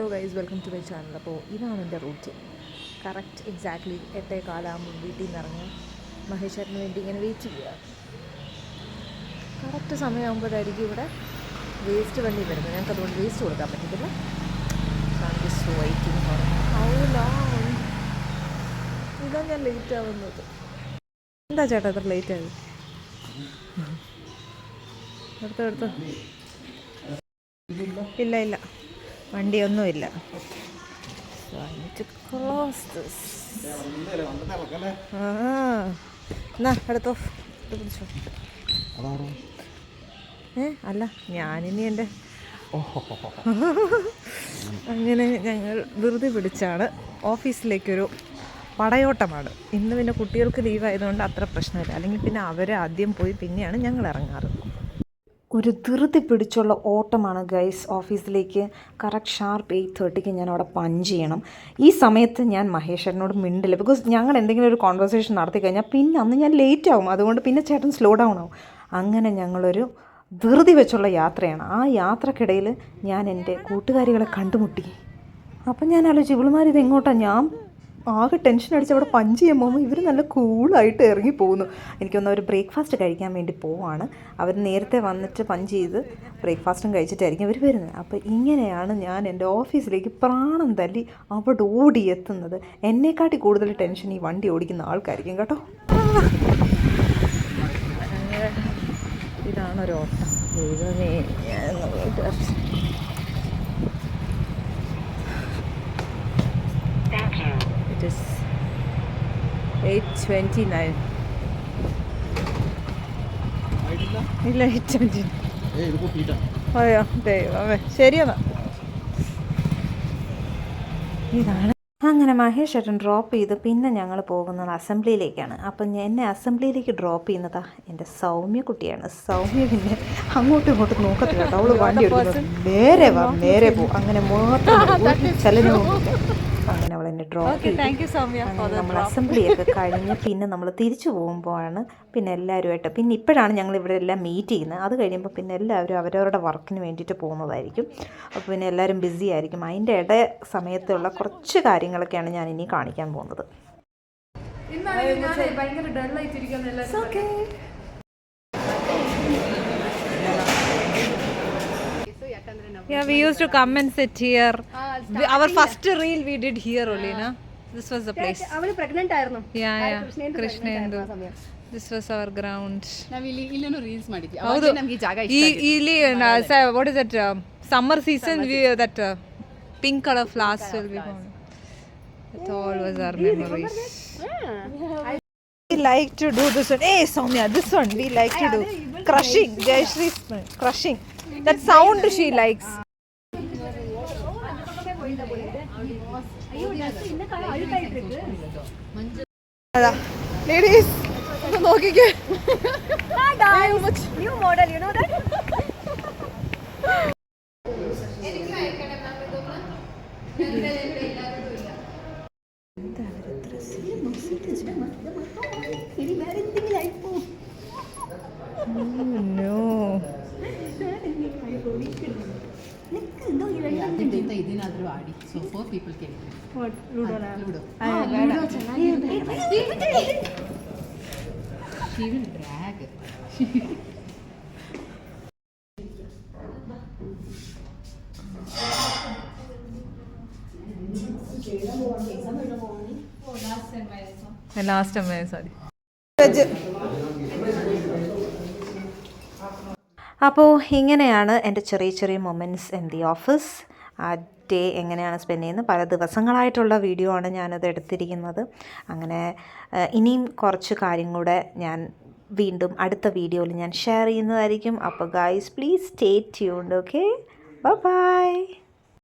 Hello guys, welcome to my channel. അപ്പോൾ ഇതാണ് എൻ്റെ റൂട്ട്. കറക്റ്റ് എക്സാക്ട്ലി 8:15 വീട്ടിൽ നിന്ന് ഇറങ്ങി മഹേശ്വരന് വേണ്ടി ഇങ്ങനെ വെയിറ്റ് ചെയ്യുക. കറക്റ്റ് സമയമാകുമ്പോഴായിരിക്കും ഇവിടെ വേസ്റ്റ് വണ്ടി വരുന്നത്. ഞങ്ങൾക്ക് അതുകൊണ്ട് വേസ്റ്റ് കൊടുക്കാൻ പറ്റത്തില്ല. Waiting for how long. ഇതാണ് ഞാൻ ലേറ്റ് ആവുന്നത്. എന്താ ചേട്ടാ എത്ര ലേറ്റ് ആയത്? എടുത്തോ ഇല്ല വണ്ടിയൊന്നുമില്ല. എന്നാ എടുത്തോ, പിടിച്ചോ. അല്ല, ഞാനിനി എൻ്റെ അങ്ങനെ ഞങ്ങൾ ധൃതി പിടിച്ചാണ് ഓഫീസിലേക്കൊരു പടയോട്ടമാണ്. ഇന്ന് പിന്നെ കുട്ടികൾക്ക് ലീവായതുകൊണ്ട് അത്ര പ്രശ്നമില്ല. അല്ലെങ്കിൽ പിന്നെ അവരെ ആദ്യം പോയി പിന്നെയാണ് ഞങ്ങൾ ഇറങ്ങാറ്. ഒരു ധൃതി പിടിച്ചുള്ള ഓട്ടമാണ് ഗൈസ് ഓഫീസിലേക്ക്. കറക്റ്റ് ഷാർപ്പ് 8:30 ഞാൻ അവിടെ പഞ്ച് ചെയ്യണം. ഈ സമയത്ത് ഞാൻ മഹേശ്വരനോട് മിണ്ടില്ല. ബിക്കോസ് ഞങ്ങൾ എന്തെങ്കിലും ഒരു കോൺവെർസേഷൻ നടത്തി കഴിഞ്ഞാൽ പിന്നെ അന്ന് ഞാൻ ലേറ്റ് ആവും. അതുകൊണ്ട് പിന്നെ ചേട്ടൻ സ്ലോ ഡൗൺ ആവും. അങ്ങനെ ഞങ്ങളൊരു ധൃതി വെച്ചുള്ള യാത്രയാണ്. ആ യാത്രക്കിടയിൽ ഞാൻ എൻ്റെ കൂട്ടുകാരികളെ കണ്ടുമുട്ടി. അപ്പം ഞാൻ ആലോചിച്ചു, ഇവളുമാരിത് എങ്ങോട്ടാണ്? ഞാൻ ആകെ ടെൻഷൻ അടിച്ച് അവിടെ പഞ്ച് ചെയ്യാൻ പോകുമ്പോൾ ഇവർ നല്ല കൂളായിട്ട് ഇറങ്ങി പോകുന്നു. എനിക്കൊന്ന് അവർ ബ്രേക്ക്ഫാസ്റ്റ് കഴിക്കാൻ വേണ്ടി പോവാണ്. അവർ നേരത്തെ വന്നിട്ട് പഞ്ച് ചെയ്ത് ബ്രേക്ക്ഫാസ്റ്റും കഴിച്ചിട്ടായിരിക്കും അവർ വരുന്നത്. അപ്പോൾ ഇങ്ങനെയാണ് ഞാൻ എൻ്റെ ഓഫീസിലേക്ക് പ്രാണം തല്ലി അവിടെ ഓടിയെത്തുന്നത്. എന്നെക്കാട്ടി കൂടുതൽ ടെൻഷൻ ഈ വണ്ടി ഓടിക്കുന്ന ആൾക്കായിരിക്കും കേട്ടോ. ഇതാണൊരു ഓട്ടം. ദൈവമേ, It is 8:29. ഇല്ല, 8:29. അയ്യോ ദൈവമേ, ശരിയെന്നാ. ഇതാണ്. അങ്ങനെ മഹേഷ് ചേട്ടൻ ഡ്രോപ്പ് ചെയ്ത് പിന്നെ ഞങ്ങൾ പോകുന്നത് അസംബ്ലിയിലേക്കാണ്. അപ്പം എന്നെ അസംബ്ലിയിലേക്ക് ഡ്രോപ്പ് ചെയ്യുന്നതാ എൻ്റെ സൗമ്യ കുട്ടിയാണ്. സൗമ്യ പിന്നെ അങ്ങോട്ടും ഇങ്ങോട്ടും നോക്കത്തില്ല കേട്ടോ. അവൾ വണ്ടി എടുക്കുന്നത് നേരെ പോകും. അങ്ങനെ മാത്രം ചലനവുമില്ല. അങ്ങനെ അവൾ എന്നെ ഡ്രോപ്പ് ചെയ്തു. അങ്ങനെ നമ്മൾ അസംബ്ലിയൊക്കെ കഴിഞ്ഞ് പിന്നെ നമ്മൾ തിരിച്ചു പോകുമ്പോഴാണ് പിന്നെ എല്ലാവരുമായിട്ട് പിന്നെ ഇപ്പോഴാണ് ഞങ്ങൾ ഇവിടെ എല്ലാം മീറ്റ് ചെയ്യുന്നത്. അത് കഴിയുമ്പോൾ പിന്നെ എല്ലാവരും അവരവരുടെ വർക്കിന് വേണ്ടിയിട്ട് പോകുന്നതായിരിക്കും. അപ്പോൾ പിന്നെ എല്ലാവരും ബിസി ആയിരിക്കും. അതിൻ്റെ സമയത്തുള്ള കുറച്ച് കാര്യങ്ങളൊക്കെയാണ് ഞാൻ ഇനി കാണിക്കാൻ പോകുന്നത്. Yeah, we used to come and sit here. Our first reel we did here only, na? This was the place. Avಳು pregnant ayirunnu. Yeah. Krishnendu. This was our ground. Navu illenu reels madidvi. Avage namge jaga ishta. Ili what is that? Summer season we that pink color flowers will be found. That all was our memories. We like to do this one. Hey Soumya, this one we like to do. Crushing. Jayashree's crushing. That sound she likes. Ladies, നോക്കിക്കേ. New model, you know that? No. ഇതിനാದ್ರೂ ಆಡಿ. So 4 people came. What? Ludo. Ludo ಚೆನ್ನಾಗಿದೆ. She will drag. Last time I sorry. അപ്പോൾ ഇങ്ങനെയാണ് എൻ്റെ ചെറിയ moments in the office. ആ day എങ്ങനെയാണ് spend ചെയ്യുന്നത്. പല ദിവസങ്ങളായിട്ടുള്ള വീഡിയോ ആണ് ഞാനത് എടുത്തിരിക്കുന്നത്. അങ്ങനെ ഇനിയും കുറച്ച് കാര്യം കൂടെ ഞാൻ വീണ്ടും അടുത്ത വീഡിയോയിൽ ഞാൻ ഷെയർ ചെയ്യുന്നതായിരിക്കും. അപ്പോൾ guys, please stay tuned. Okay, by.